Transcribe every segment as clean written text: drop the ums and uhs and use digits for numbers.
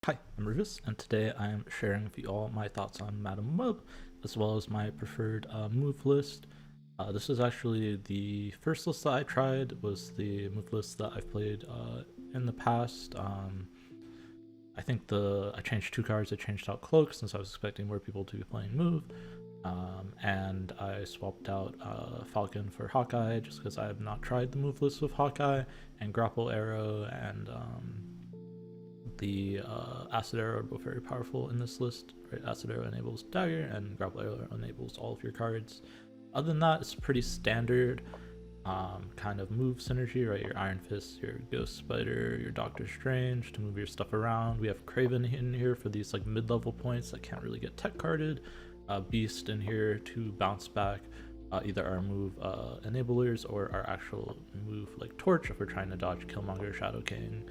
Hi, I'm Rufus, and today I am sharing with you all my thoughts on Madam Web, as well as my preferred move list. This is actually the first list that I tried, was the move list that I've played in the past. I think I changed two cards. I changed out Cloak since I was expecting more people to be playing move, and I swapped out Falcon for Hawkeye just because I have not tried the move list with Hawkeye, and Grapple Arrow and the Acid Arrow are both very powerful in this list. Right? Acid Arrow enables Dagger, and Grapple Arrow enables all of your cards. Other than that, it's pretty standard kind of move synergy, right? Your Iron Fist, your Ghost Spider, your Doctor Strange to move your stuff around. We have Craven in here for these like mid-level points that can't really get tech carded. Beast in here to bounce back either our move enablers or our actual move like Torch if we're trying to dodge Killmonger, Shadow King,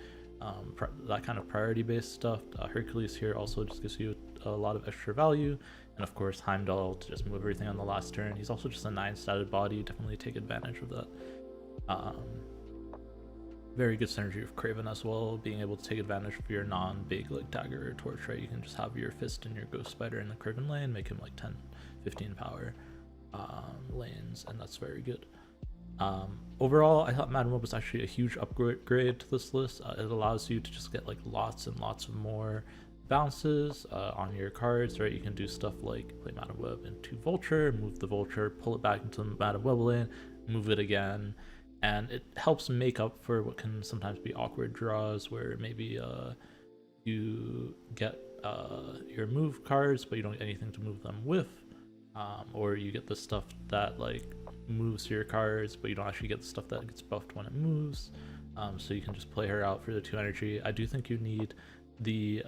that kind of priority based stuff. Hercules here also just gives you a lot of extra value, and of course Heimdall to just move everything on the last turn. He's also just a 9-statted body, definitely take advantage of that. Very good synergy with Craven as well, being able to take advantage of your non-big like Dagger or Torch, right? You can just have your Fist and your Ghost Spider in the Craven lane, make him like 10 15 power lanes, and that's very good. Overall, I thought Madam Web was actually a huge upgrade to this list. It allows you to just get like lots and lots of more bounces on your cards, right? You can do stuff like play Madam Web into Vulture, move the Vulture, pull it back into the Madam Web lane, move it again, and it helps make up for what can sometimes be awkward draws where maybe you get your move cards, but you don't get anything to move them with, or you get the stuff that like moves your cards, but you don't actually get the stuff that gets buffed when it moves. So you can just play her out for the 2 energy. I do think you need the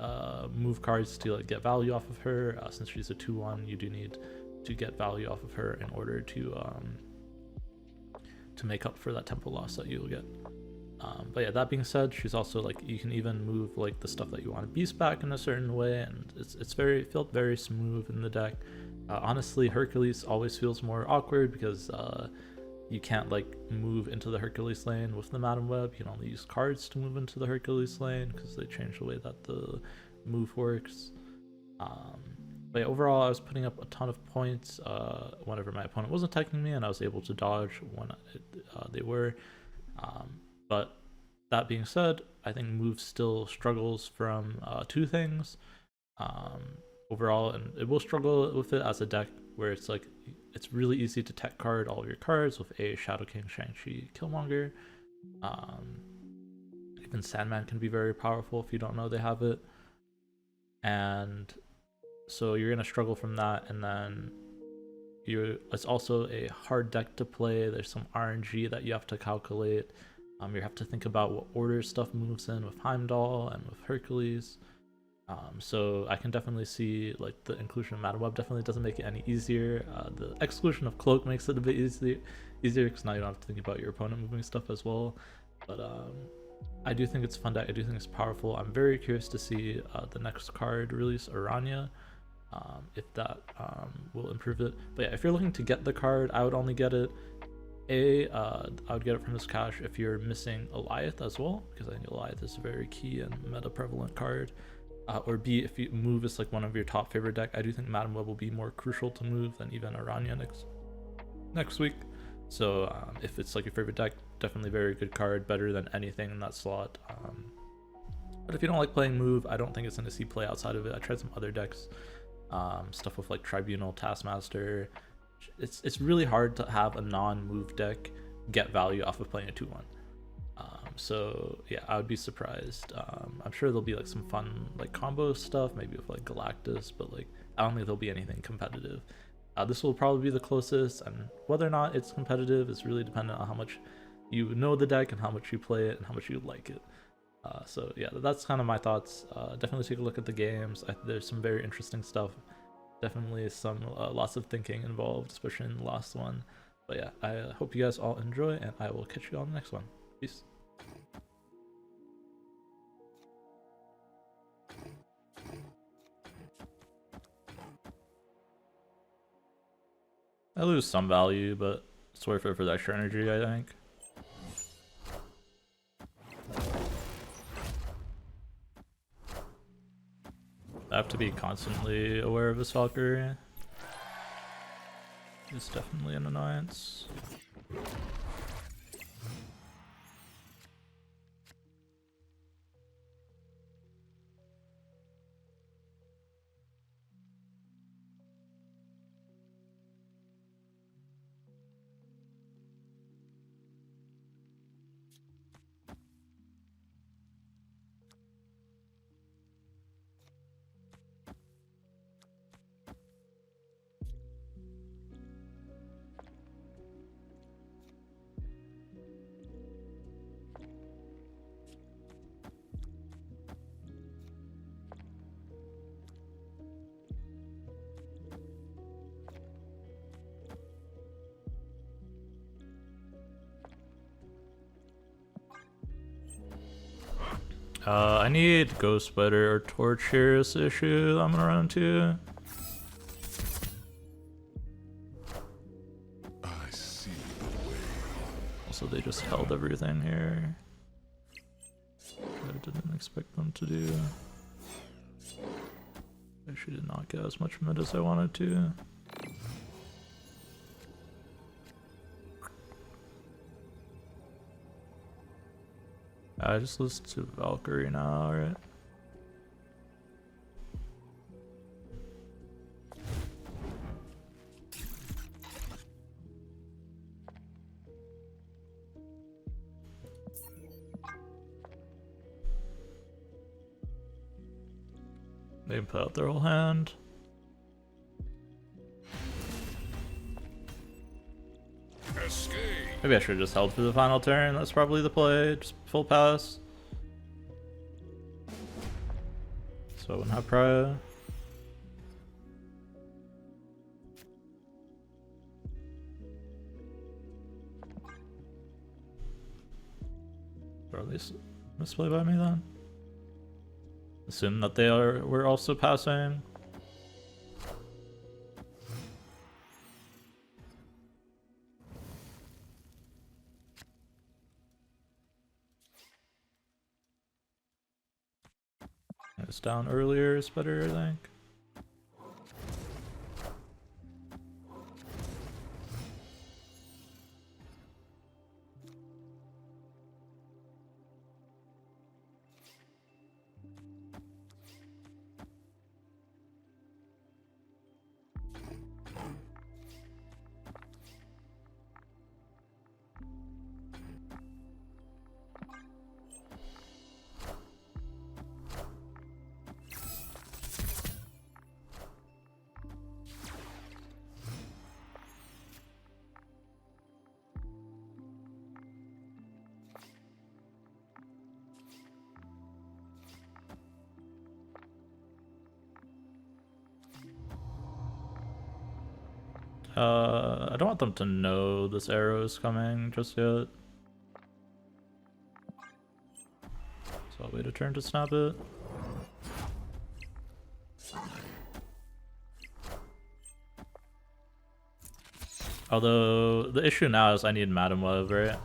move cards to like get value off of her. Since she's a 2/1, you do need to get value off of her in order to make up for that tempo loss that you'll get. But yeah, that being said, she's also like, you can even move like the stuff that you want to beast back in a certain way, and it felt very smooth in the deck. Honestly, Hercules always feels more awkward because you can't like move into the Hercules lane with the Madam Web. You can only use cards to move into the Hercules lane because they changed the way that the move works. But yeah, overall, I was putting up a ton of points whenever my opponent wasn't attacking me, and I was able to dodge when they were. But that being said, I think move still struggles from 2 things. Overall, and it will struggle with it as a deck where it's like it's really easy to tech card all of your cards with a Shadow King, Shang-Chi, Killmonger. Even Sandman can be very powerful if you don't know they have it, and so you're gonna struggle from that. And then it's also a hard deck to play. There's some RNG that you have to calculate. You have to think about what order stuff moves in with Heimdall and with Hercules. So I can definitely see like the inclusion of Madam Web definitely doesn't make it any easier. The exclusion of Cloak makes it a bit easier because now you don't have to think about your opponent moving stuff as well. But I do think it's fun deck. I do think it's powerful. I'm very curious to see the next card release, Aranya, if that will improve it. But yeah, if you're looking to get the card, I would only get it. I would get it from this cache if you're missing Eliath as well, because I think Eliath is a very key and meta prevalent card. Or B, if you move is like one of your top favorite deck, I do think Madam Web will be more crucial to move than even Aranya next week. So if it's like your favorite deck, definitely very good card, better than anything in that slot. But if you don't like playing move, I don't think it's going to see play outside of it. I tried some other decks, stuff with like Tribunal, Taskmaster. It's really hard to have a non-move deck get value off of playing a 2/1. So yeah, I would be surprised. I'm sure there'll be like some fun like combo stuff, maybe with like Galactus, but like I don't think there'll be anything competitive. This will probably be the closest, and whether or not it's competitive is really dependent on how much you know the deck and how much you play it and how much you like it. So yeah, that's kind of my thoughts. Definitely take a look at the games. There's some very interesting stuff. Definitely some lots of thinking involved, especially in the last one. But yeah, I hope you guys all enjoy, and I will catch you on the next one. Peace. I lose some value, but it's worth it for the extra energy, I think. I have to be constantly aware of this Valkyrie. It's definitely an annoyance. I need Ghost Spider or Torch here is the issue I'm gonna run into. I see the way. Also, they just held everything here. I didn't expect them to do. I actually did not get as much mid as I wanted to. I just listen to Valkyrie now, right? They can put out their whole hand. Escape. Maybe I should have just held for the final turn. That's probably the play. Just full pass. So I wouldn't have prio. Or at least misplay by me then. Assume that they were also passing. It's down earlier is better, I think. I don't want them to know this arrow is coming just yet. So I'll wait a turn to snap it. Although, the issue now is I need Madam Web, right?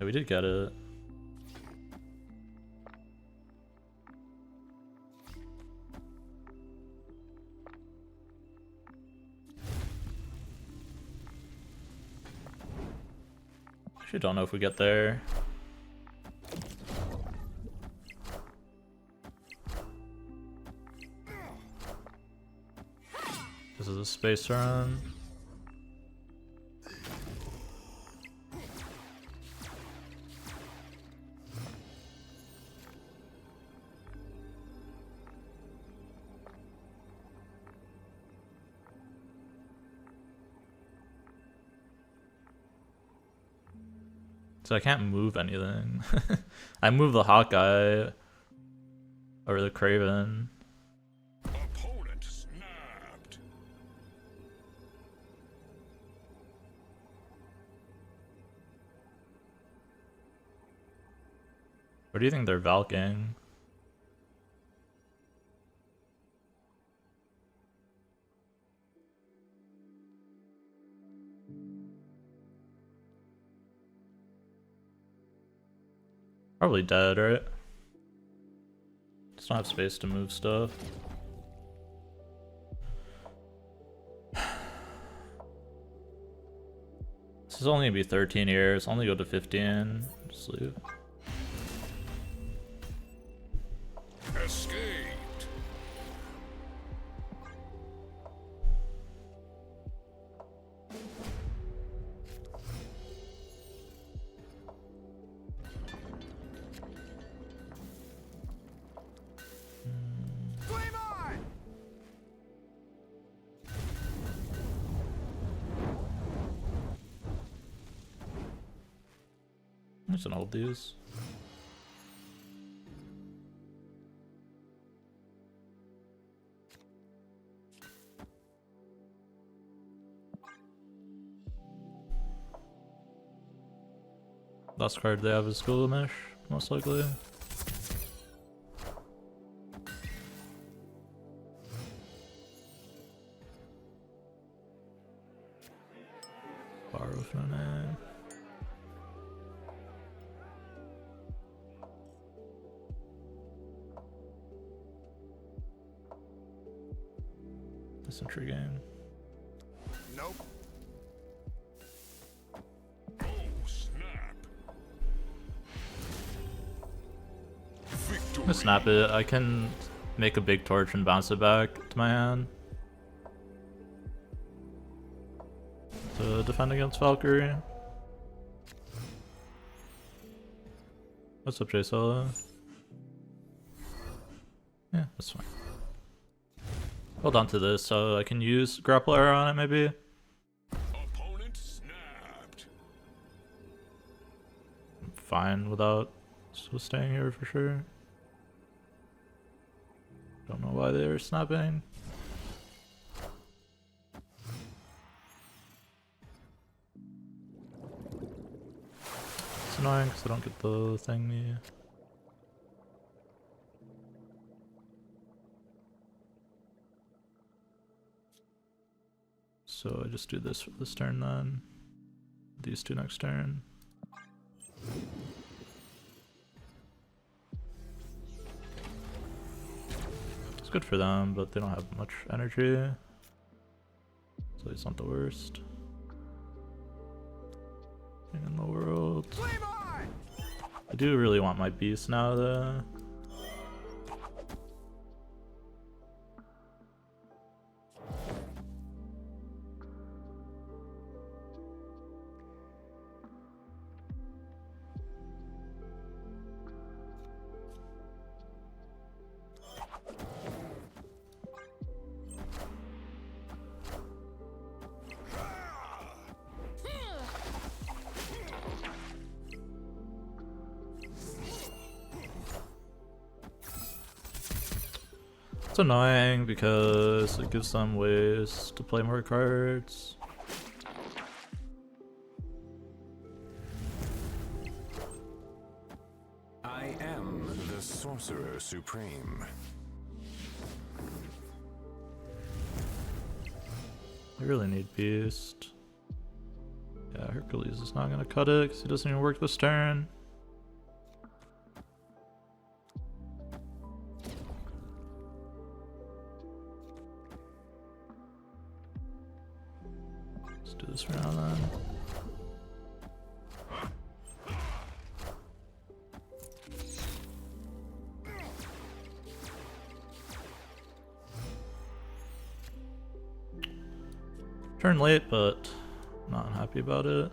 Yeah, we did get it. Actually, don't know if we get there. This is a space run. So I can't move anything. I move the Hawkeye or the Craven. Opponent snapped. What do you think they're Valking? Probably dead, right? Just don't have space to move stuff. This is only gonna be 13 years. Only go to 15. Just leave. Escaped. Flame on! There's an old dudes. Last card they have is Gilgamesh, most likely. Borrow from no name. This entry game. Nope. Oh, snap. I'm gonna snap it. I can make a big torch and bounce it back to my hand to defend against Valkyrie. What's up, J-Solo? Yeah, that's fine. Hold on to this so I can use grappler on it maybe. Opponent snapped. I'm fine without staying here for sure. Don't know why they were snapping. It's annoying because I don't get the thingy. So I just do this for this turn then. These two next turn. It's good for them, but they don't have much energy. So it's not the worst thing in the world. I do really want my beast now though. It's annoying because it gives them ways to play more cards. I am the Sorcerer Supreme. I really need Beast. Yeah, Hercules is not gonna cut it because he doesn't even work this turn. Let's do this for now then. Turn late, but not happy about it.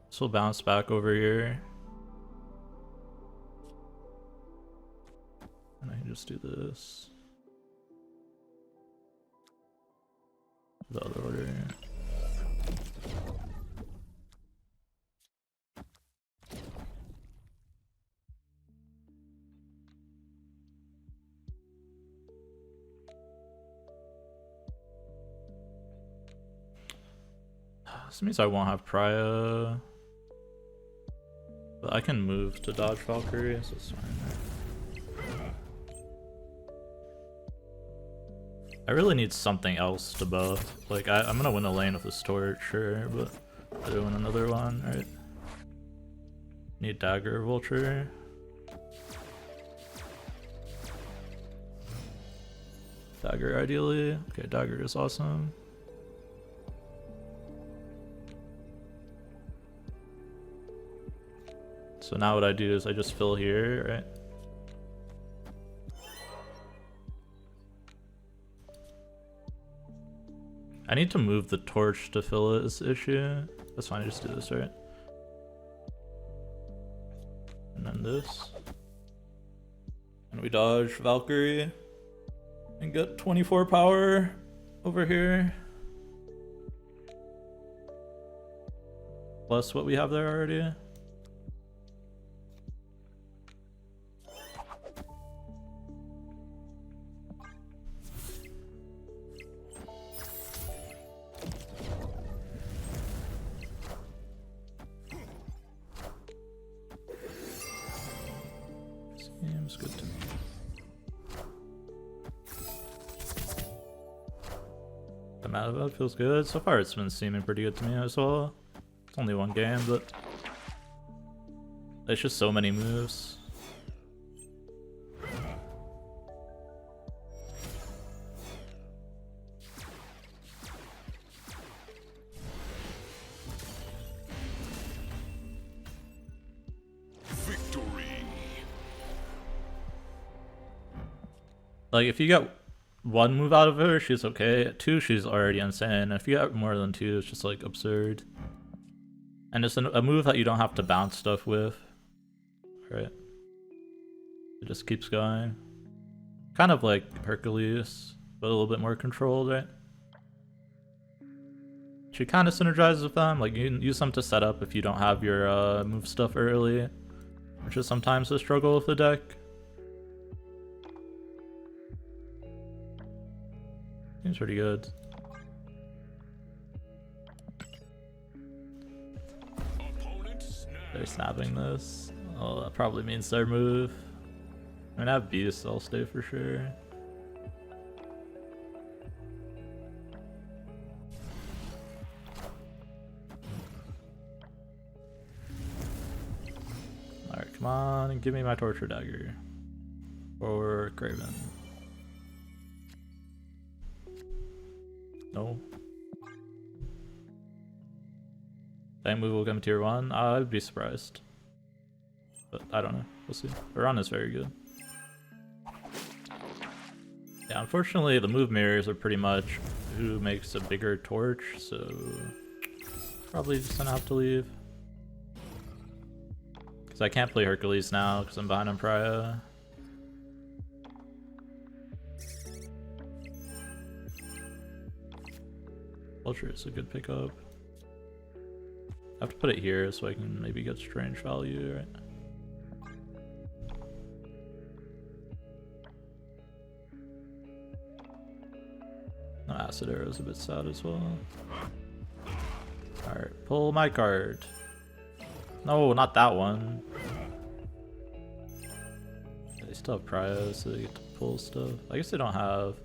This will bounce back over here. And I can just do this. The other order. This means I won't have Prio. But I can move to dodge Valkyrie, so it's fine. I really need something else to buff. Like, I'm gonna win a lane with this torch, sure, but I do win another one, right? Need dagger, vulture. Dagger ideally. Okay, dagger is awesome. So now what I do is I just fill here, right? I need to move the torch to fill it is the issue. That's fine, I just do this, right? And then this. And we dodge Valkyrie. And get 24 power over here. Plus what we have there already. Seems good to me. The meta feels good. So far it's been seeming pretty good to me as well. It's only one game, but there's just so many moves. Like, if you get one move out of her, she's okay. Two, she's already insane. If you get more than two, it's just, like, absurd. And it's a move that you don't have to bounce stuff with. Right? It just keeps going. Kind of like Hercules, but a little bit more controlled, right? She kind of synergizes with them. Like, you can use them to set up if you don't have your move stuff early, which is sometimes a struggle with the deck. Seems pretty good. They're snapping this. Oh, that probably means their move. I mean, I have Beast, I'll stay for sure. Alright, come on and give me my Torture Dagger. Or Craven. No. That move will come tier 1? I'd be surprised. But I don't know. We'll see. Iran is very good. Yeah, unfortunately the move mirrors are pretty much who makes a bigger torch, so probably just gonna have to leave. Because I can't play Hercules now because I'm behind on Pariah. Vulture is a good pickup. I have to put it here so I can maybe get strange value, right? No, Acid Arrow is a bit sad as well. Alright, pull my card. No, not that one. Yeah, they still have Pariah, so they get to pull stuff. I guess they don't have...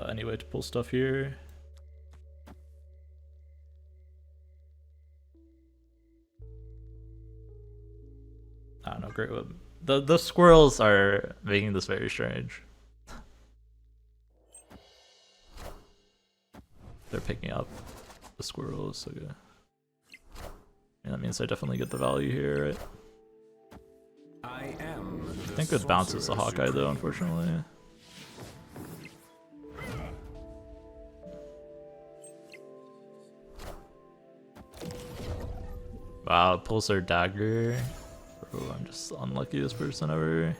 any way to pull stuff here. I don't know, great web. The squirrels are making this very strange. They're picking up the squirrels, okay. And that means I definitely get the value here, right? I think it bounces the Hawkeye though, unfortunately. Wow, pulls their dagger. Bro, I'm just the unluckiest person ever.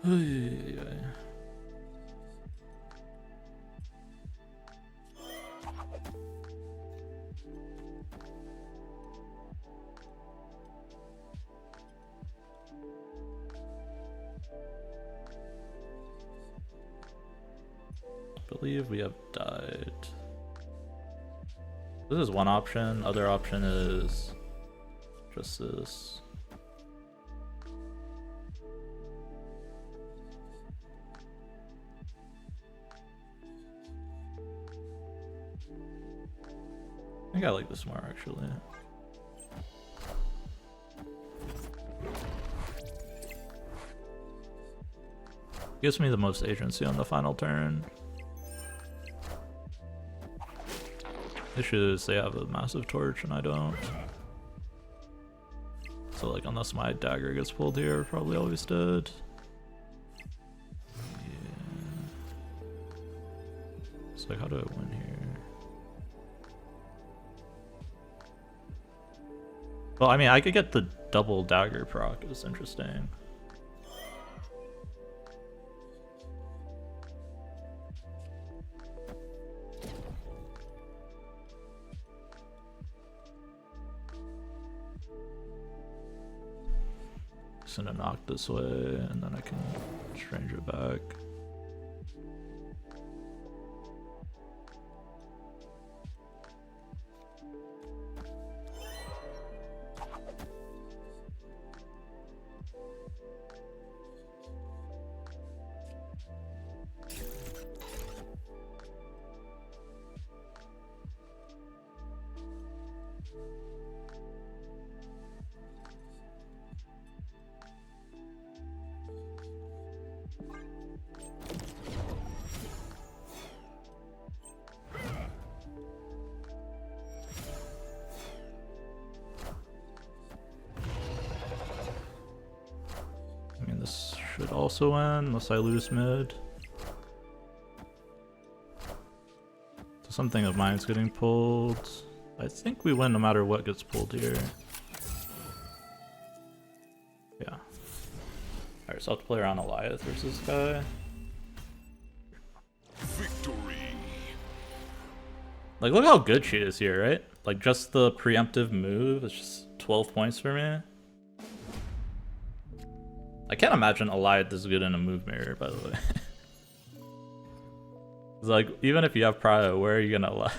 I believe we have died. This is one option. Other option is just this. I think I like this more actually. Gives me the most agency on the final turn. Issue is they have a massive torch and I don't. So like unless my dagger gets pulled here, we're probably always dead. Yeah. So like how do I win here? Well, I mean I could get the double dagger proc, it's interesting. Just gonna knock this way and then I can strange it back. Should also win, unless I lose mid. So something of mine's getting pulled. I think we win no matter what gets pulled here. Yeah. Alright, so I'll have to play around Eliath versus this guy. Victory. Like, look how good she is here, right? Like, just the preemptive move is just 12 points for me. I can't imagine Eliath this good in a move mirror, by the way. It's like, even if you have Prio, where are you gonna lie?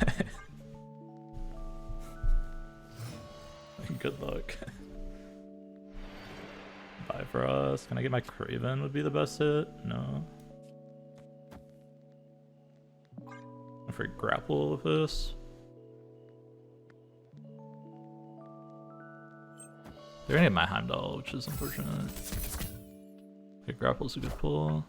Good luck. Bye for us. Can I get my Craven would be the best hit? No. If we grapple with this. They're gonna get my Heimdall, which is unfortunate. Okay, grapple's a good pull.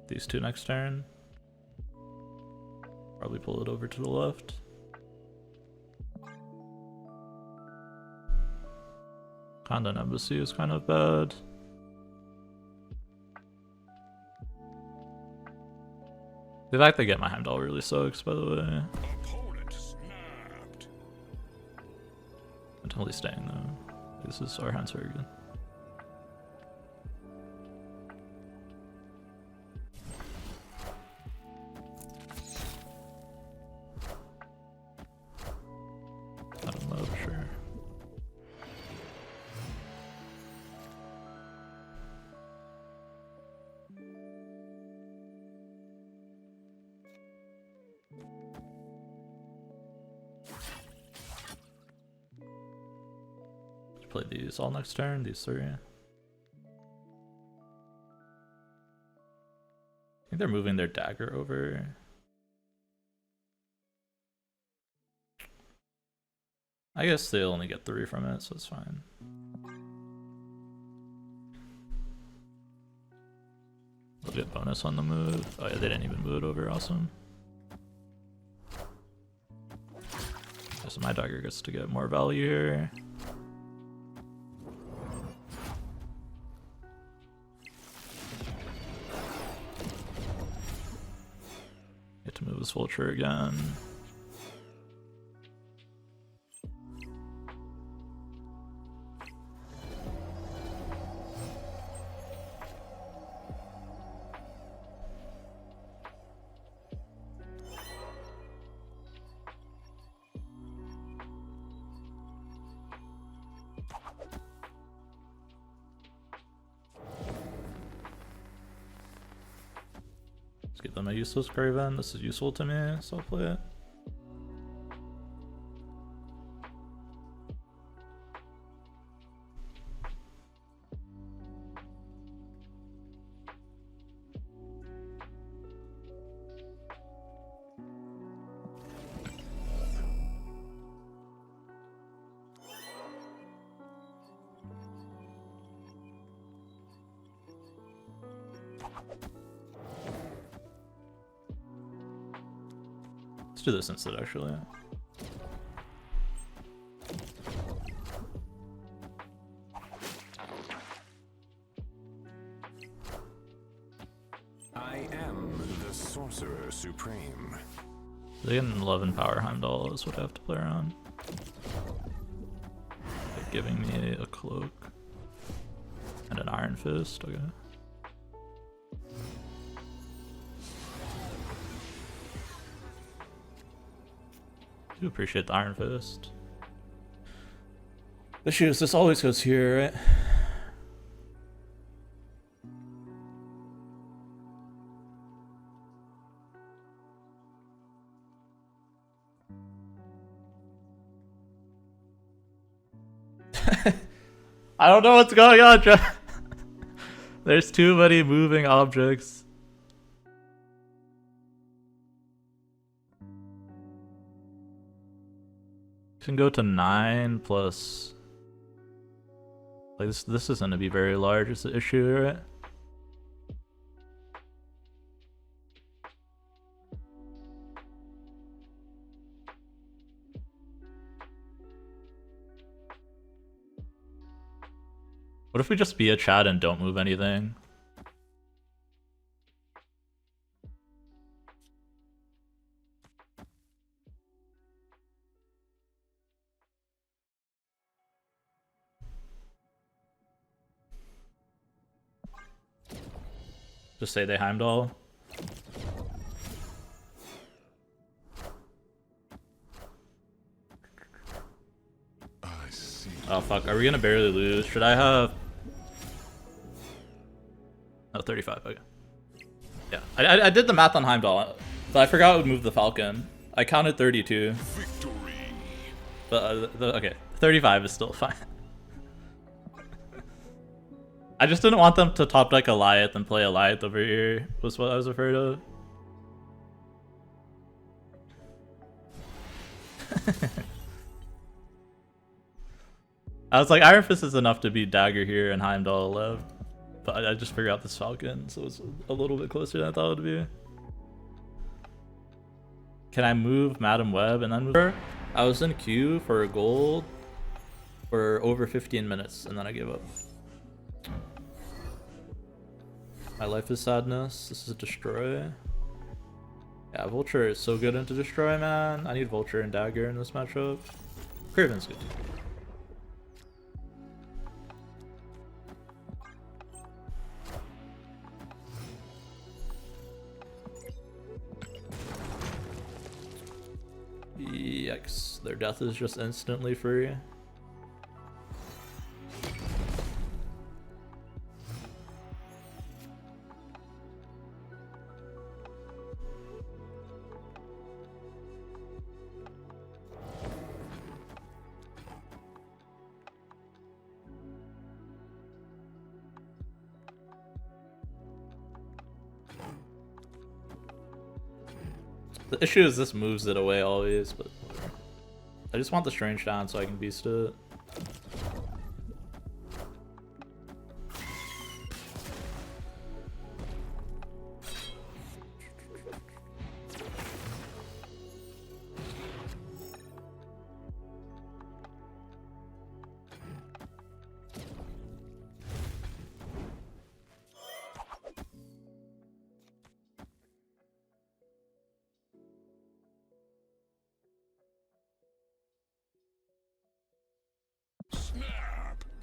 These two next turn. Probably pull it over to the left. Condon Embassy is kind of bad. The fact they get my Heimdall really sucks, by the way. Opponent snapped. I'm totally staying though. This is our hand's very good. I don't know for sure. Play these all next turn, these three. I think they're moving their dagger over. I guess they'll only get 3 from it, so it's fine. They'll get bonus on the move. Oh yeah, they didn't even move it over, awesome. So my dagger gets to get more value here. Get to move this vulture again. give them a useless Craven. This is useful to me, so I'll play it. Let's do this instead, actually. I am the Sorcerer Supreme. They get an 11 power Heimdall is what I have to play around. They're giving me a cloak and an Iron Fist. Okay. Do appreciate the Iron Fist. The issue is this always goes here, right? I don't know what's going on, Joe. There's too many moving objects. Can go to 9 plus. Like this isn't gonna be very large. Is the issue, right? What if we just be a chat and don't move anything? Just say they Heimdall. I see. Oh fuck, are we gonna barely lose? Should I have... Oh, 35, okay. Yeah, I did the math on Heimdall, but I forgot it would move the Falcon. I counted 32. Victory. But, okay, 35 is still fine. I just didn't want them to top deck Goliath and play Goliath over here, was what I was afraid of. I was like, Iron Fist is enough to beat Dagger here and Heimdall left. But I just figured out this Falcon, so it's a little bit closer than I thought it would be. Can I move Madam Web and then move her? I was in queue for a gold for over 15 minutes and then I gave up. My life is sadness. This is destroy. Yeah, Vulture is so good into destroy, man. I need Vulture and Dagger in this matchup. Craven's good too. Yikes, their death is just instantly free. The issue is this moves it away always, but whatever. I just want the Strange down so I can beast it.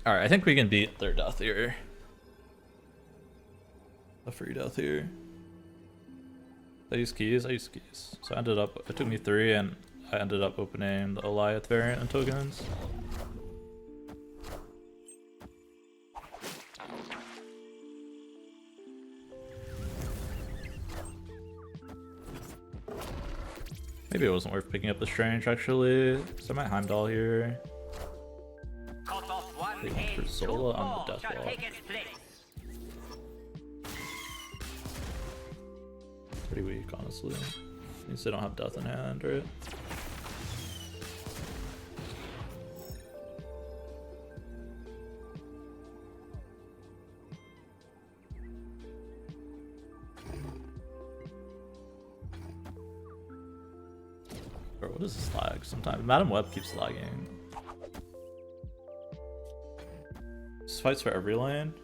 Alright, I think we can beat their death here. A free death here. I use keys? I use keys. So I ended up, it took me 3 and I ended up opening the Goliath variant and tokens. Maybe it wasn't worth picking up the Strange actually, so I might Heimdall here. They went for Zola on the Deathwalk. Pretty weak, honestly. Means they don't have Death in hand, right? Bro, what is this lag? Sometimes Madam Web keeps lagging. This fights for every lane.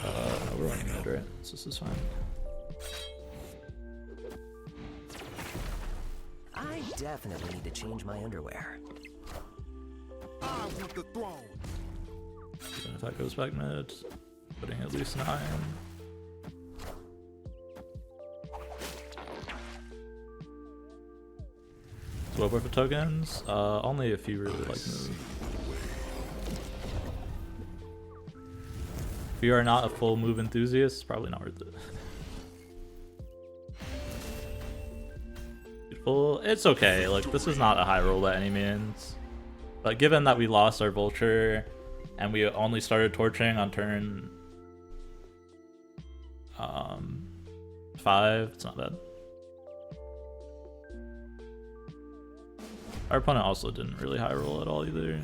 No, we're running mid, right? So this is fine. I definitely need to change my underwear. I want the throne. Even if that goes back mid, putting at least 9. So what worth of tokens? Only if you really like move. If you are not a full move enthusiast, it's probably not worth it. Beautiful. It's okay. Like, this is not a high roll by any means. But given that we lost our vulture and we only started torching on turn 5, it's not bad. Our opponent also didn't really high roll at all either.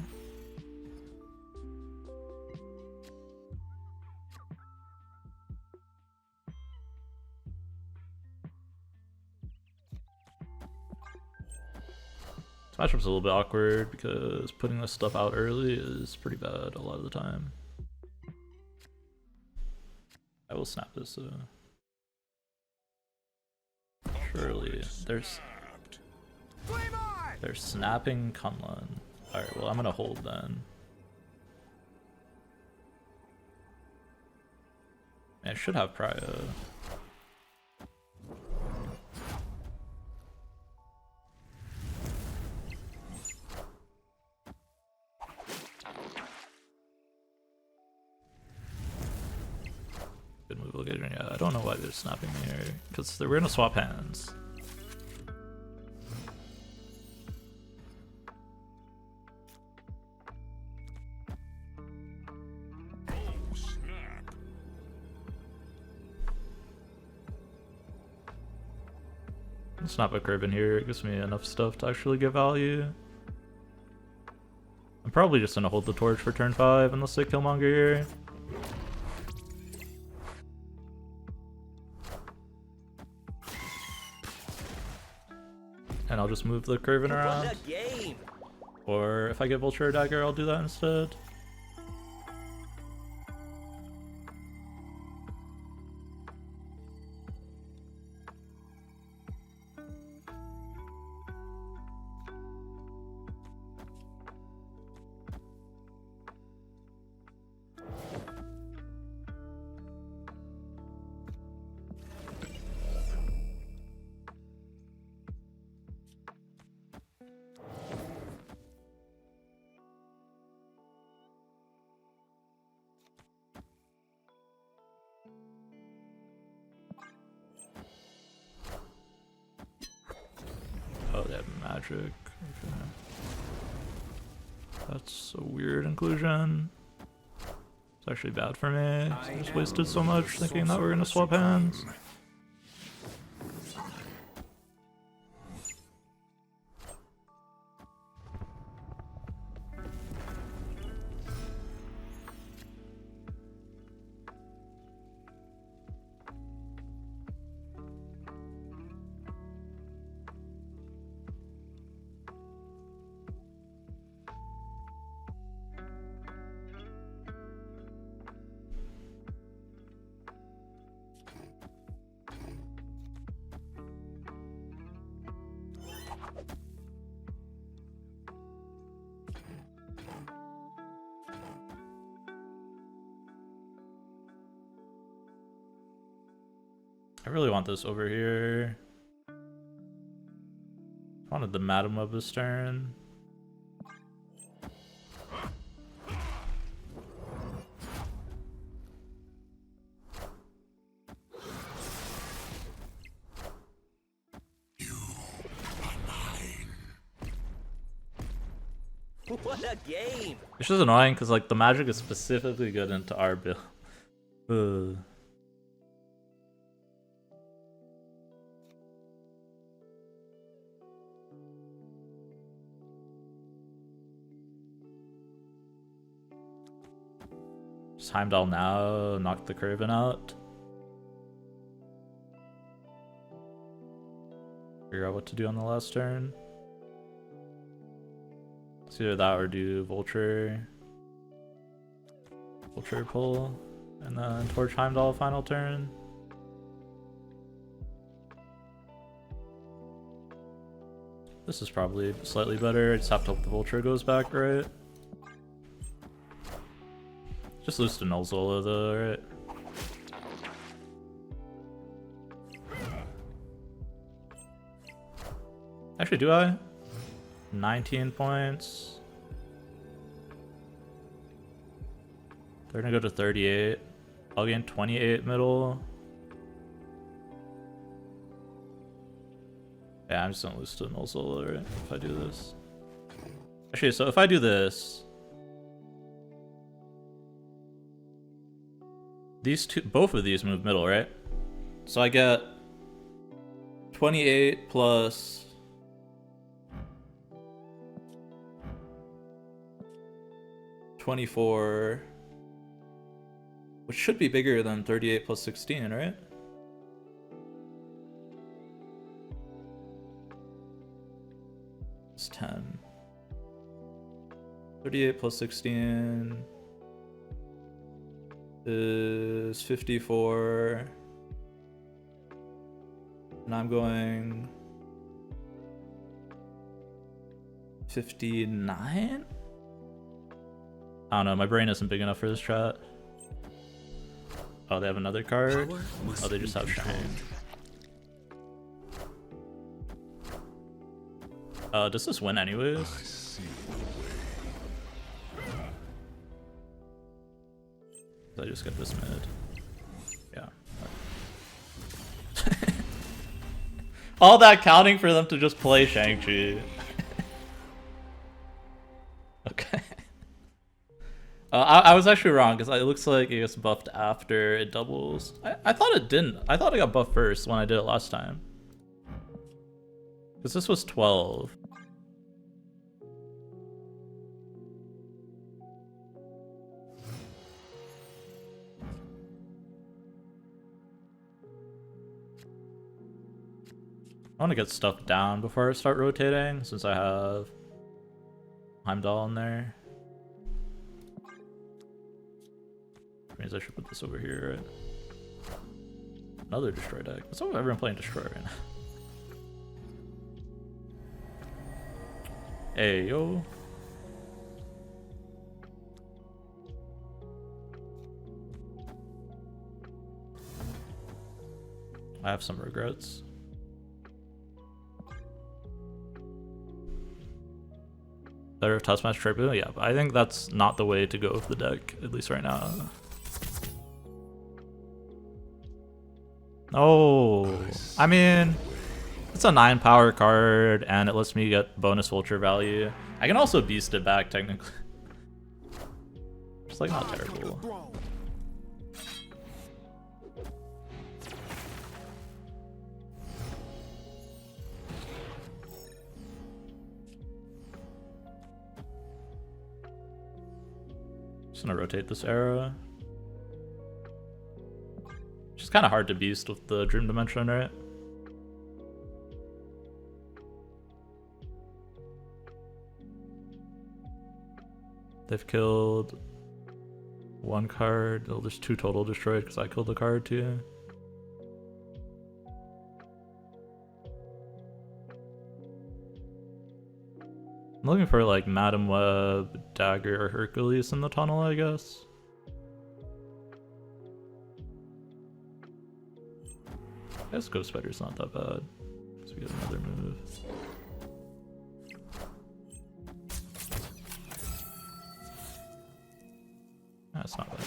This matchup's a little bit awkward because putting this stuff out early is pretty bad a lot of the time. I will snap this. Surely they're snapping Kunlun. Alright, well I'm gonna hold then. I should have Prio. Good move, Location. Yeah, I don't know why they're snapping me here. Because we're gonna swap hands. Snap a curve in here, it gives me enough stuff to actually get value. I'm probably just gonna hold the torch for turn 5 unless they Killmonger here. And I'll just move the curve around. Or if I get Vulture or Dagger, I'll do that instead. Oh, they have Magic. Okay. That's a weird inclusion. It's actually bad for me. I just wasted so much thinking that we're gonna swap hands. I really want this over here. I wanted the Madam of this turn. What a game! It's just annoying because like the magic is specifically good into our build. Ugh. Just Heimdall now, knock the Craven out. Figure out what to do on the last turn. It's either that or do Vulture. Vulture pull. And then Torch Heimdall final turn. This is probably slightly better. I just have to hope the Vulture goes back, right? Just lose to Null Zola though, right? Actually, do I? 19 points. They're gonna go to 38. I'll gain 28 middle. Yeah, I'm just gonna lose to Null Zola, right? If I do this. Actually, so if I do this, these two, both of these move middle, right? So I get 28 plus 24, which should be bigger than 38 plus 16, right? It's 10. 38 plus 16 is 54. And I'm going 59? I don't know, my brain isn't big enough for this chat. Oh, they have another card? Oh, they just have Shine. Does this win anyways? I just get this mid. Yeah. All that counting for them to just play Shang-Chi. Okay. I was actually wrong because it looks like it gets buffed after it doubles. I thought it didn't. I thought it got buffed first when I did it last time. Because this was 12. I want to get stuff down before I start rotating since I have Heimdall in there. Means I should put this over here, right? Another destroy deck. What's up with everyone playing destroy right now? Hey yo. I have some regrets. Better test match tribute? Yeah, but I think that's not the way to go with the deck, at least right now. Oh, I mean, it's a 9 power card and it lets me get bonus vulture value. I can also beast it back technically. It's like not terrible. Just gonna rotate this arrow. It's kind of hard to beast with the Dream Dimension, right? They've killed one card. Oh, there's 2 total destroyed because I killed the card too. I'm looking for like Madam Web, Dagger, or Hercules in the tunnel, I guess. I guess Ghost Spider's not that bad. So we get another move. That's not bad.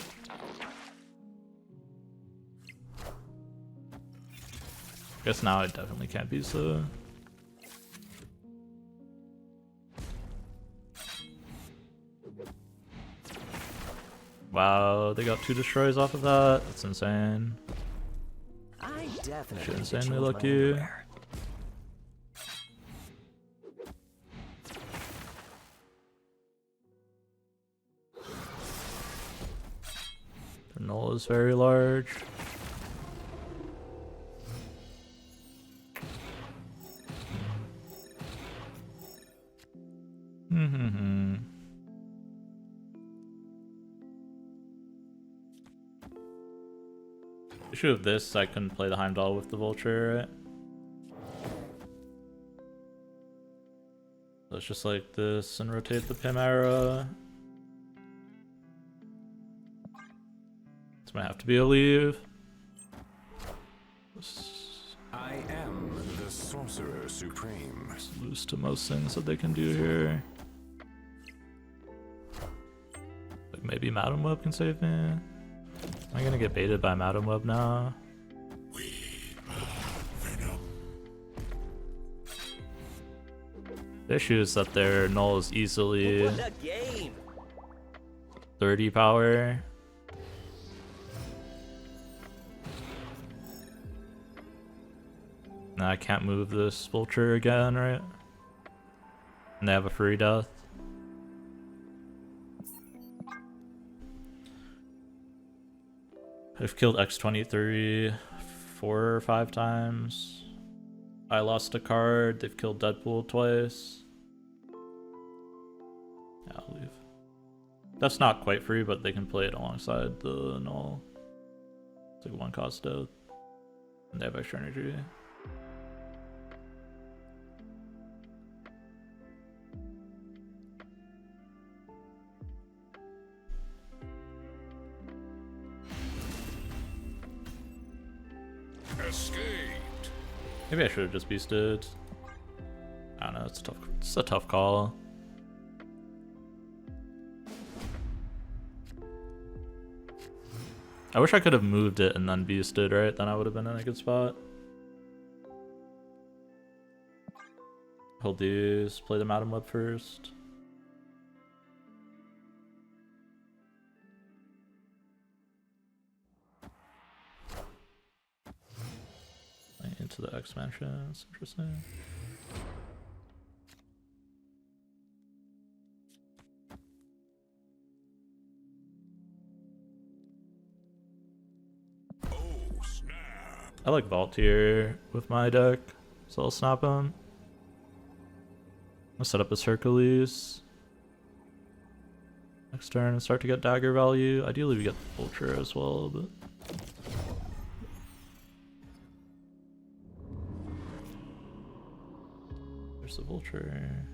Guess now I definitely can't beast the... Wow, they got 2 destroys off of that. That's insane. I definitely Shit, need to insanely change my lucky. underwear. The null is very large. Issue of this, I couldn't play the Heimdall with the Vulture, right? Let's just like this and rotate the Chimera. This might have to be a leave. I am the Sorcerer Supreme. Let's lose to most things that they can do here. Like maybe Madam Web can save me. Am I gonna get baited by Madam Web now? The issue is that their null is easily What a game! 30 power. Now I can't move this Vulture again, right? And they have a free death. I've killed X23 4 or 5 times. I lost a card. They've killed Deadpool twice. Yeah, I'll leave. That's not quite free, but they can play it alongside the null. It's like 1 cost death. And they have extra energy. Escaped. Maybe I should have just beasted. I don't know, it's a tough call. I wish I could have moved it and then beasted, right? Then I would have been in a good spot. Hold these, play the Madam Web first. Into the X mansion, that's interesting. Oh, snap. I like Vault here with my deck, so I'll snap him. I'll set up as Hercules. Next turn and start to get dagger value. Ideally we get Vulture as well, but... There's the Vulture.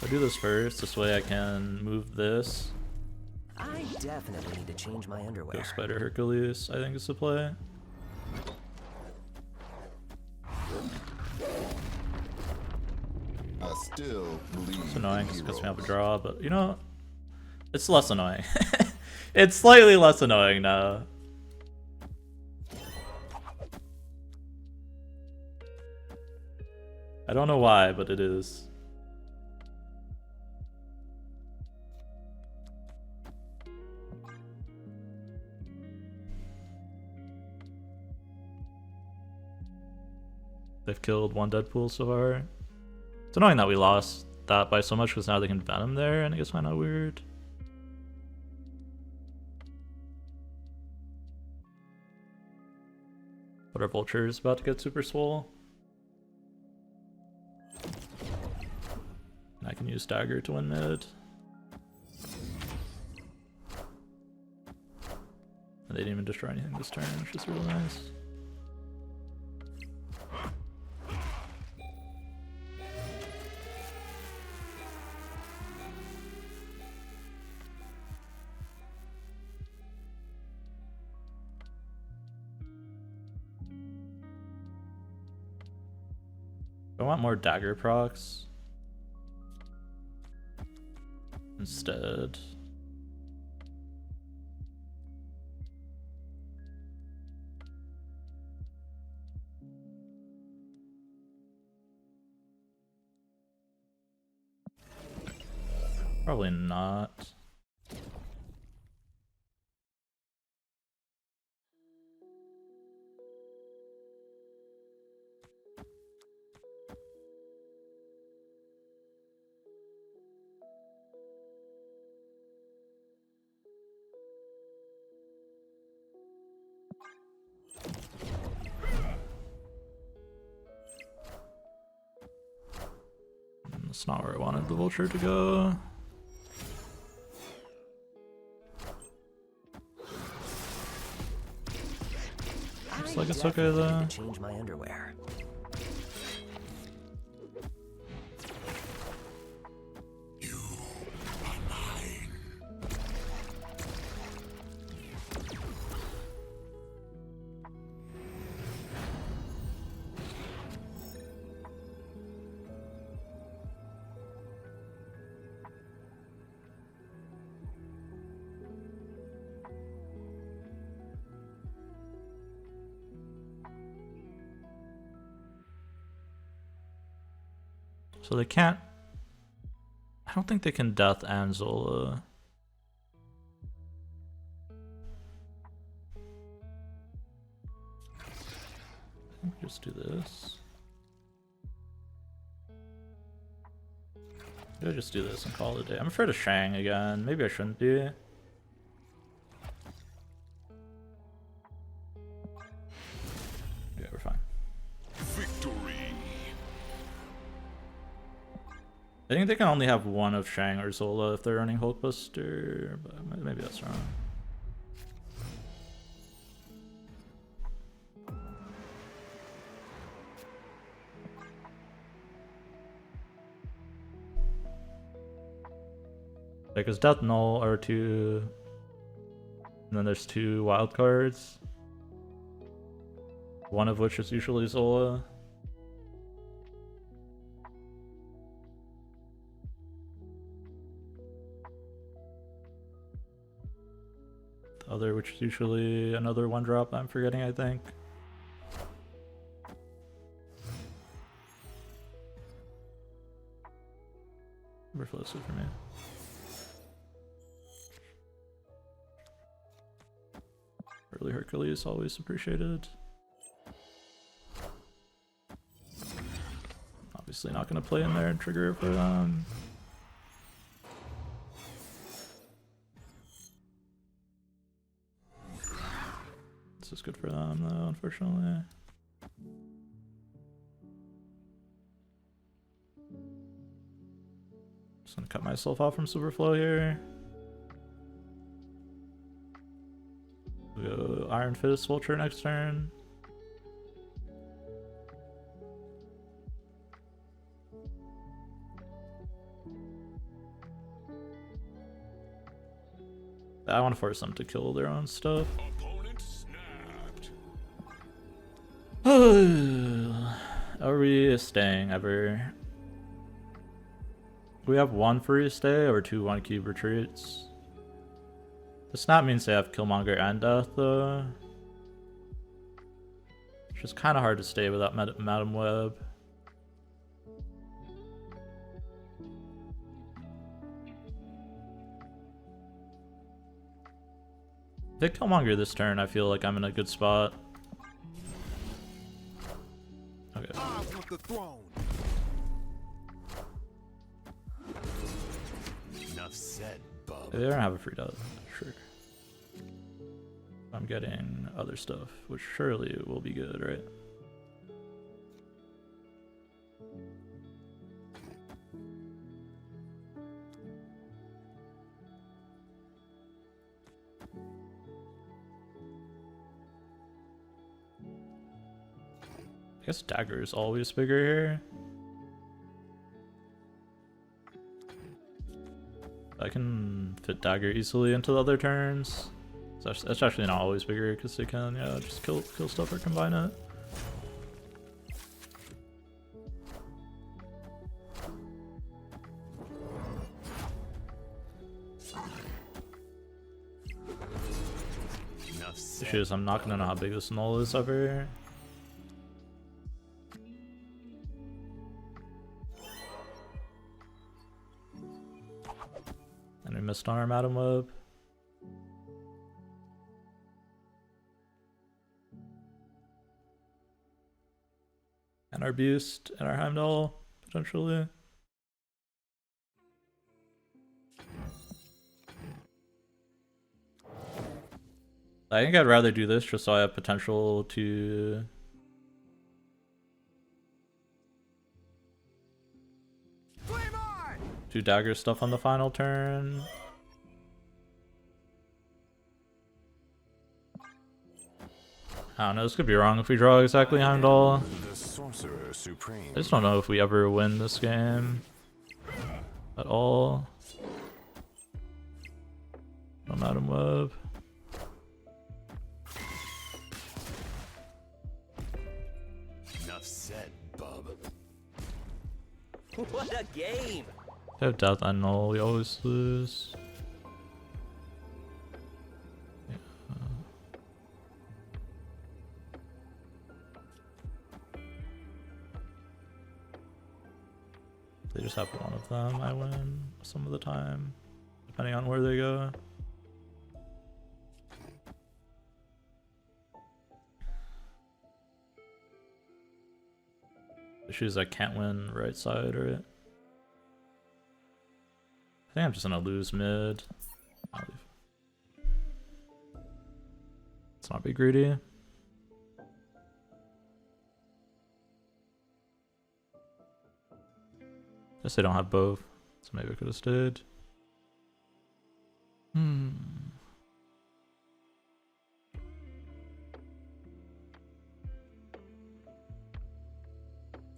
I'll do this first, this way I can move this. I definitely need to change my underwear. Go Spider Hercules, I think is the play. I still believe It's annoying in because it gets me heroes. off a draw, but you know, it's less annoying. It's slightly less annoying now. I don't know why, but it is. They've killed 1 Deadpool so far. It's annoying that we lost that by so much because now they can Venom there and it gets kind of weird. But our Vulture is about to get super swole. And I can use Dagger to win mid. And they didn't even destroy anything this turn, which is really nice. I want more dagger procs instead. Probably not. That's not where I wanted the vulture to go. Looks like it's okay though. Need to change my underwear. You are mine. So they can't. I don't think they can death and Zola. I think just do this. Maybe just do this and call it a day. I'm afraid of Shang again. Maybe I shouldn't be. Yeah, we're fine. Victory. I think they can only have one of Shang or Zola if they're running Hulkbuster, but maybe that's wrong. Because Death Null are two, and then there's two wild cards, one of which is usually Zola. The other, which is usually another one drop I'm forgetting, I think. Overflow's good for me. Early Hercules, always appreciated. Obviously not going to play in there and trigger for them. This is good for them though, unfortunately. Just gonna cut myself off from Superflow here. We go Iron Fist Vulture next turn. I want to force them to kill their own stuff. Opponent snapped. Are we staying ever? We have one free stay or two 1-cube retreats. The snap means they have Killmonger and Death though. It's just kind of hard to stay without Madam Web. If they Killmonger this turn, I feel like I'm in a good spot. Okay. I want the throne. Enough said, bub. They don't have a free death. Sure. I'm getting other stuff, which surely will be good, right? I guess Dagger is always bigger here. I can fit Dagger easily into the other turns. It's actually not always bigger because they can, yeah, just kill stuff or combine it. The issue is I'm not gonna know how big this null is ever. And we missed on our Madam Web. And our Boost and our Heimdall, potentially. I think I'd rather do this just so I have potential to do dagger stuff on the final turn. I don't know, this could be wrong if we draw exactly Heimdall. The Sorcerer Supreme. I just don't know if we ever win this game at all. No Madam Web. Enough said, bub. What a game! If I have Death and Null, we always lose. They just have one of them, I win some of the time, depending on where they go. The issue is I can't win right side, right? I think I'm just gonna lose mid. I'll leave. Let's not be greedy. Guess they don't have both, so maybe I could have stayed.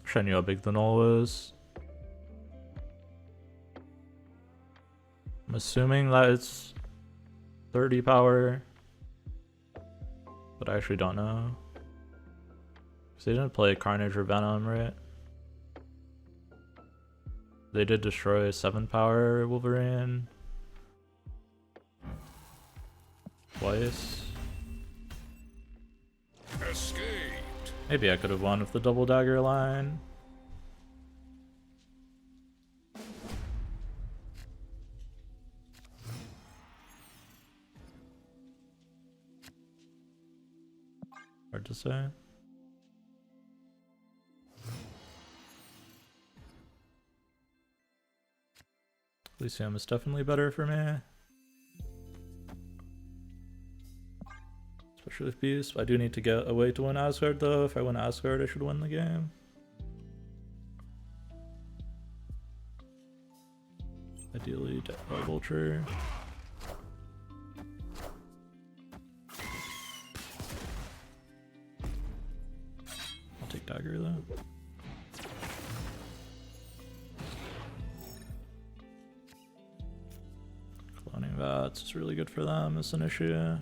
Wish I knew how big the null was. I'm assuming that it's 30 power, but I actually don't know. Because they didn't play Carnage or Venom, right? They did destroy 7 power Wolverine twice. Escaped. Maybe I could have won with the double dagger line. Hard to say. Elysium is definitely better for me. Especially with Beast. I do need to get a way to win Asgard though. If I win Asgard, I should win the game. Ideally, Vulture. I'll take Dagger though. Cloning Vats is really good for them. It's an issue.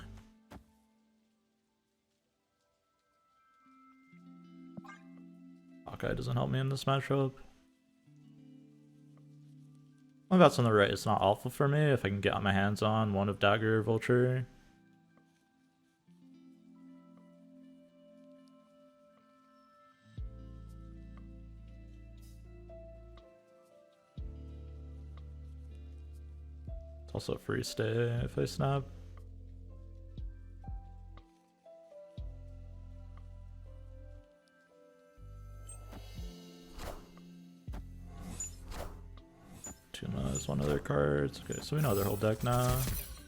Hawkeye doesn't help me in this matchup. One Vats on the right is not awful for me if I can get my hands on one of Dagger or Vulture. It's also a free stay if I snap. Tuma is one of their cards. Okay, so we know their whole deck now,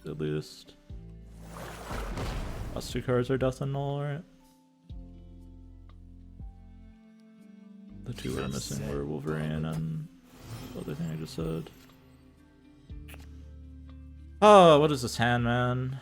at least. Last 2 cards are Death and Null, right? The 2 we're missing were Wolverine and the other thing I just said. Oh, what is this hand, man?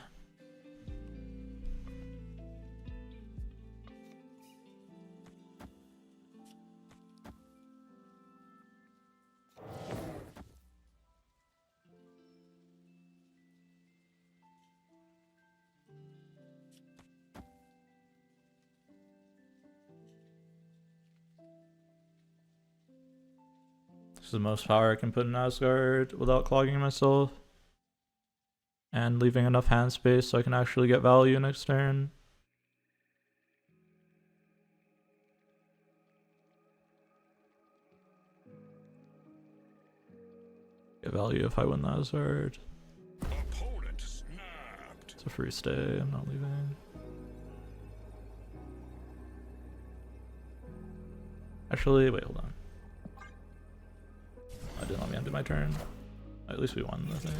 This is the most power I can put in Asgard without clogging myself. And leaving enough hand space so I can actually get value next turn. Get value if I win the Asgard. It's a free stay. I'm not leaving. Actually, wait, hold on. I didn't let me undo my turn. At least we won the thing.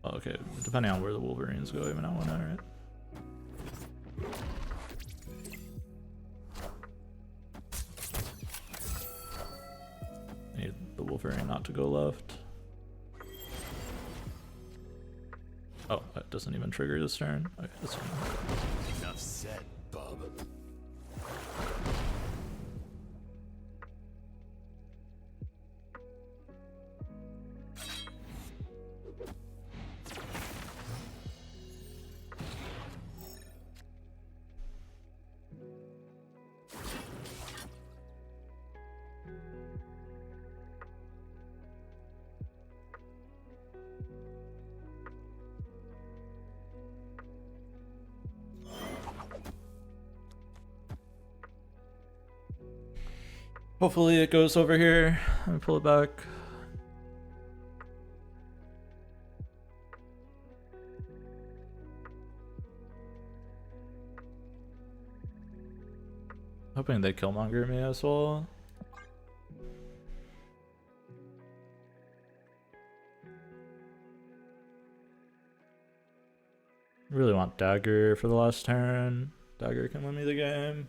Oh, okay, depending on where the Wolverines go, even I won that, right? Need the Wolverine not to go left. Oh, that doesn't even trigger this turn. Okay, that's fine. Enough said, bub. Hopefully it goes over here. Let me pull it back. Hoping they killmonger me as well. Really want Dagger for the last turn. Dagger can win me the game.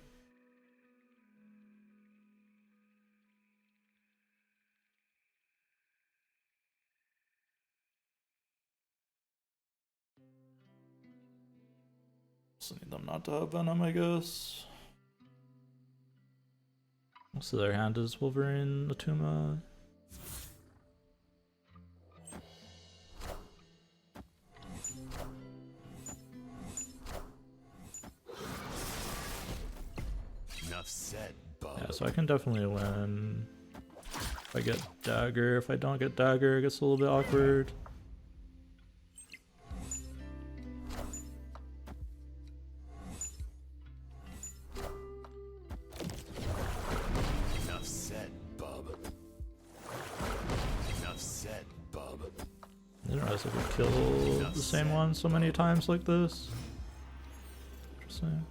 Just need them not to have Venom, I guess. Most of their hand is Wolverine, Atuma. Enough said, bub. Yeah, so I can definitely win. If I get Dagger, if I don't get Dagger, it gets a little bit awkward. Enough said, bub. Enough said, bub. I didn't realize I could kill the same one so many times like this. Interesting.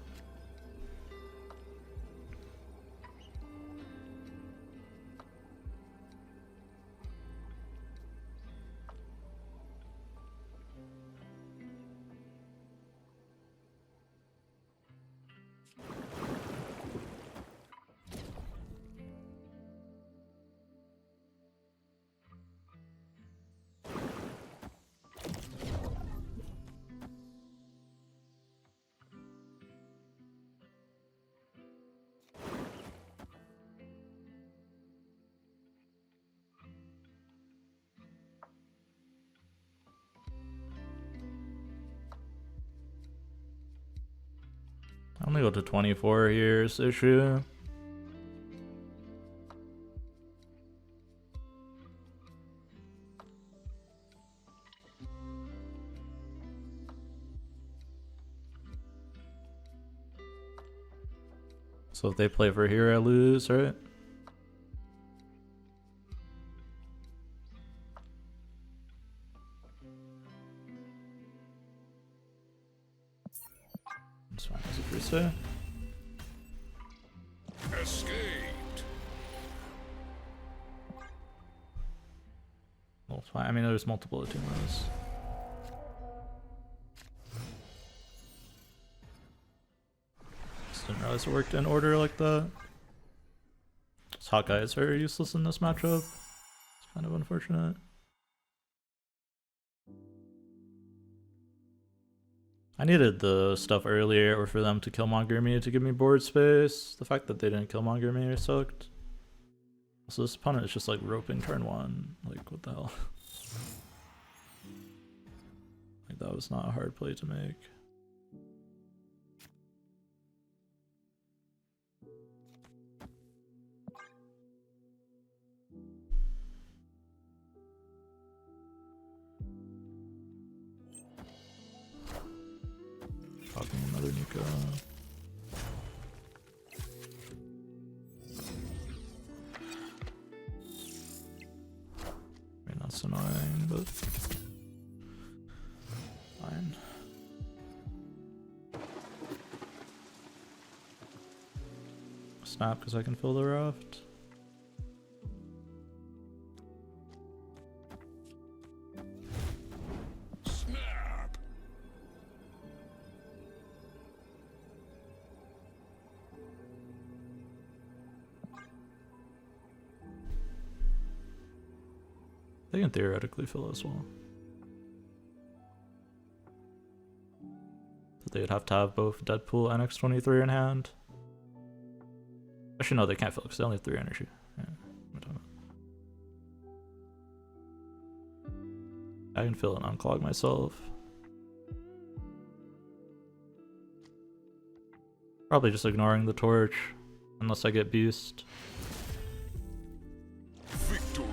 I only go to 24 years issue. So if they play for here, I lose, right? That's fine, that's a free stay. Escaped. Well, it's fine. I mean, there's multiple Atumas. Just didn't realize it worked in order like that. This Hawkeye is very useless in this matchup. It's kind of unfortunate. I needed the stuff earlier or for them to killmonger me to give me board space. The fact that they didn't killmonger me sucked. So this opponent is just like roping turn one. Like, what the hell? Like, that was not a hard play to make. Popping another Nico. I mean, That's annoying, but fine. Snap, because I can fill the raft. Snap. They can theoretically fill as well. But they'd have to have both Deadpool and X-23 in hand. Actually, no, they can't fill because they only have 3 energy. Yeah, what am I talking about? I can fill and unclog myself. Probably just ignoring the torch unless I get beast. Victory.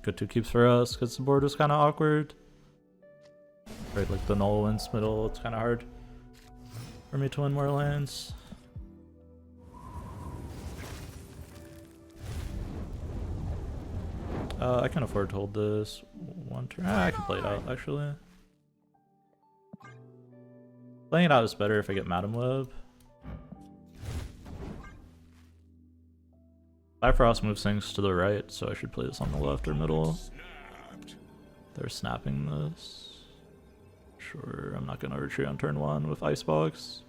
Good 2 keeps for us because the board was kind of awkward. Right, like the null wins middle, it's kind of hard for me to win more lanes. I can afford to hold this one turn. I can play it out actually. Playing it out is better if I get Madam Web. Bifrost moves things to the right, so I should play this on the left or middle. Snapped. They're snapping this. Sure, I'm not gonna retreat on turn 1 with Icebox.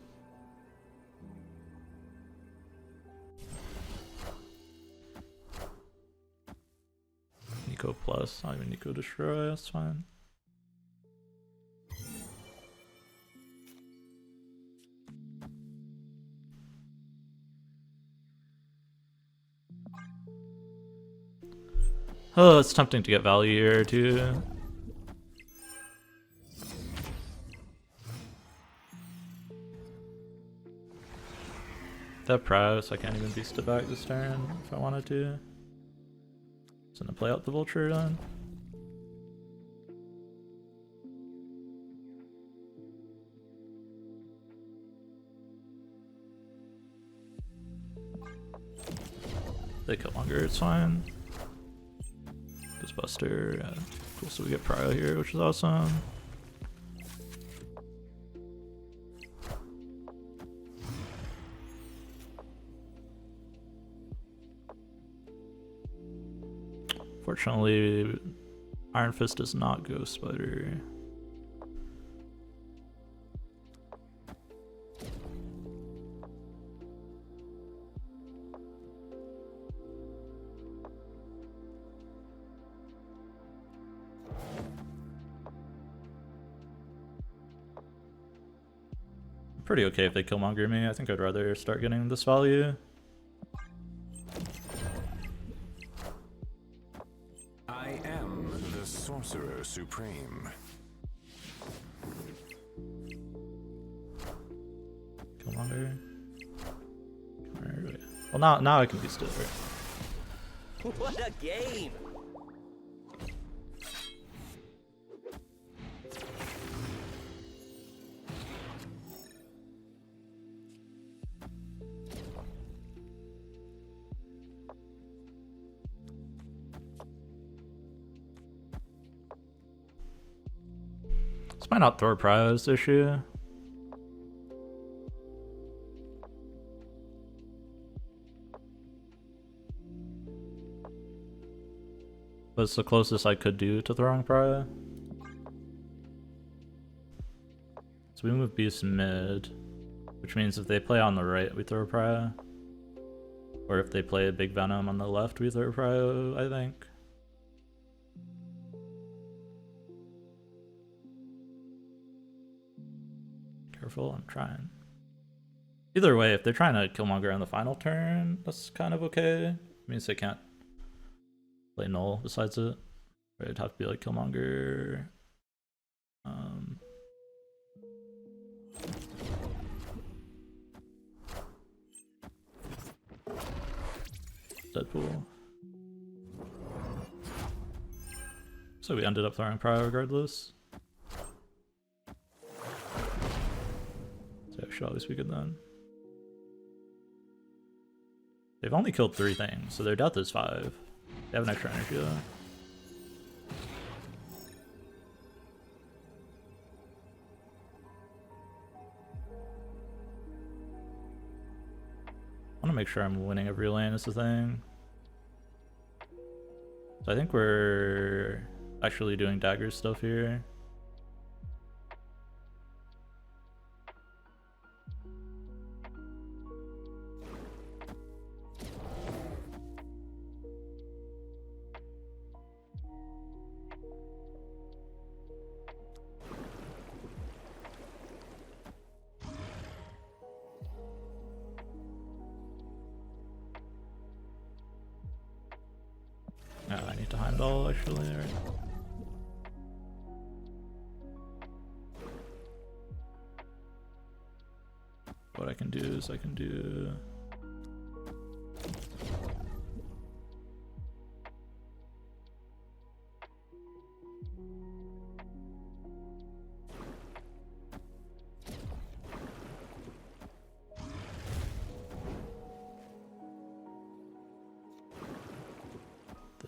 Nico plus, not even Nico destroy, that's fine. Oh, it's tempting to get value here too. That prowess, I can't even beast it back this turn if I wanted to. Just gonna play out the vulture then. They kill longer, it's fine. This buster, yeah. Cool, so we get Prio here, which is awesome. Fortunately, Iron Fist does not Ghost Spider. Pretty okay if they Killmonger me. I think I'd rather start getting this value. I am the Sorcerer Supreme. Killmonger. Well, now I can be still, right? What a game! This might not throw Prio's issue. But it's the closest I could do to throwing Prio. So we move Beast mid, which means if they play on the right, we throw Prio. Or if they play a Big Venom on the left, we throw Prio, I think. Careful, I'm trying. Either way, if they're trying to Killmonger on the final turn, that's kind of okay. It means they can't play null besides it. Or it'd have to be like Killmonger. Deadpool. So we ended up throwing Prio regardless. So it should always be good then. They've only killed 3 things, so their death is 5. They have an extra energy though. I want to make sure I'm winning every lane is the thing. So I think we're actually doing dagger stuff here. I need to Heimdall actually, right? What I can do is I can do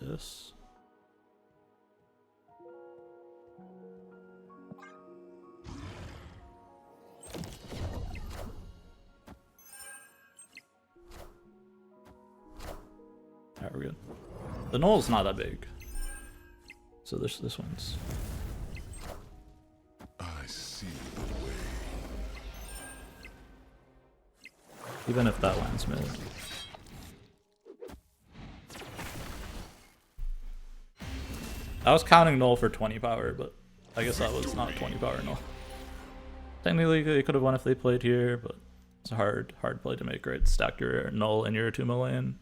this. Alright, we're good. The knoll's not that big. So this one's. I see the way. Even if that lands mid. I was counting null for 20 power, but I guess that was not a 20 power null. Technically, they could have won if they played here, but it's a hard play to make, right? Stack your null in your Atuma lane.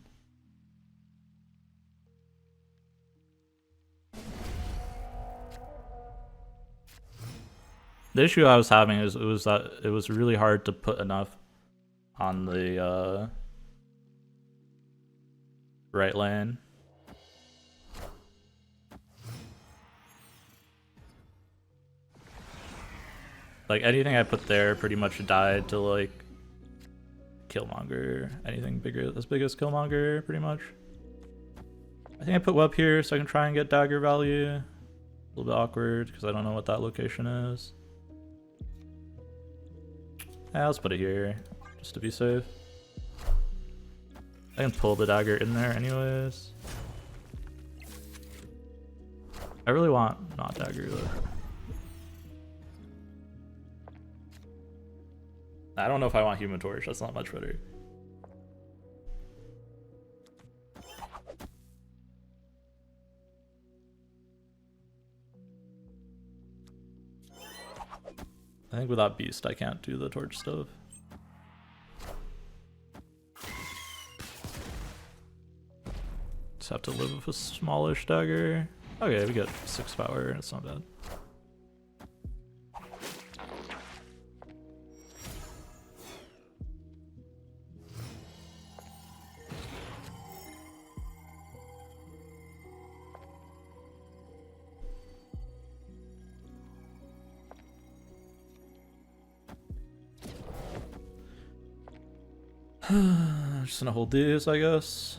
The issue I was having is that it was really hard to put enough on the right lane. Like anything I put there pretty much died to like Killmonger. Anything bigger, as big as Killmonger, pretty much. I think I put web here so I can try and get dagger value. A little bit awkward because I don't know what that location is. Yeah, let's put it here just to be safe. I can pull the dagger in there anyways. I really want not dagger though. I don't know if I want Human Torch, that's not much better. I think without Beast I can't do the torch stuff. Just have to live with a smallish dagger. Okay, we get 6 power, it's not bad. Just gonna hold these, I guess.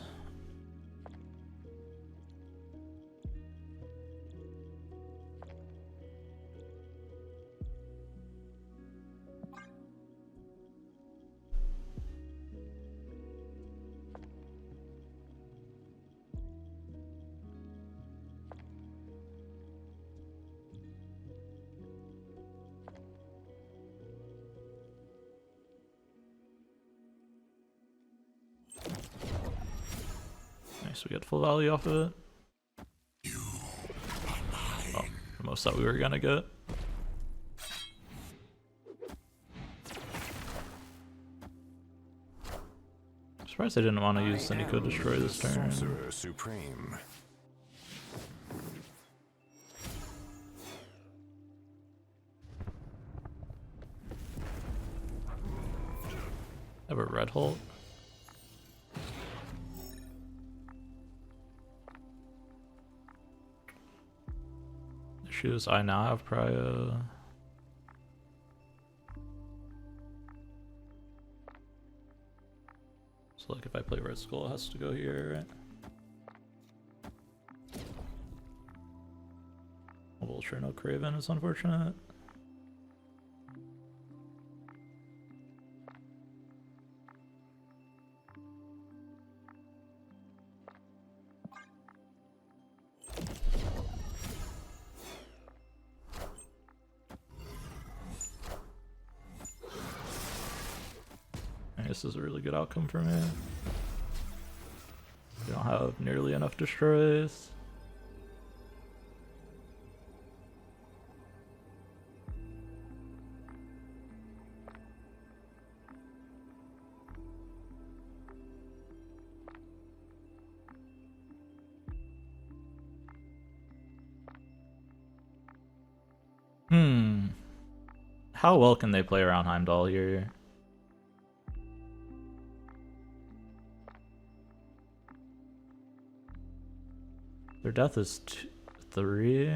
Nice, we get full value off of it. Oh, the most that we were gonna get. I'm surprised I didn't want to use any Code Destroy this turn. Sorcerer Supreme. I have a red Hulk. Issues I now have prio. So So like if I play Red Skull, it has to go here, right? Well, sure, no Craven is unfortunate. This is a really good outcome for me. We don't have nearly enough destroys. How well can they play around Heimdall here? Their death is 3.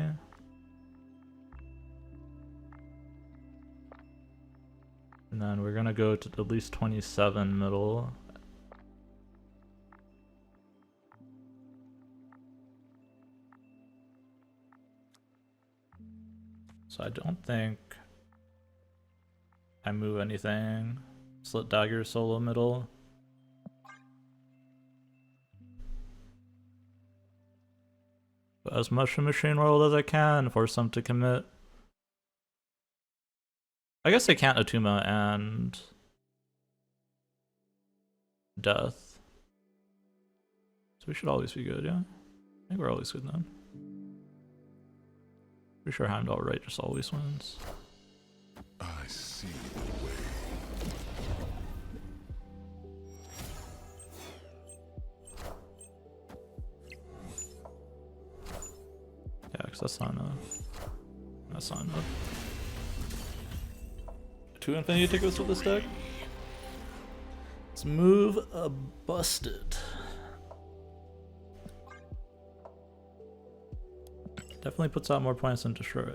And then we're gonna go to at least 27 middle. So I don't think I move anything. Slit Dagger solo middle. But as much of Machine World as I can, force them to commit. I guess I can't Atuma and Death. So we should always be good, yeah? I think we're always good then. Pretty sure Heimdall right just always wins. I see the way. Yeah, because that's not enough. That's not enough. 2 Infinity tickets with this deck? Let's move a busted. Definitely puts out more points than Destroy.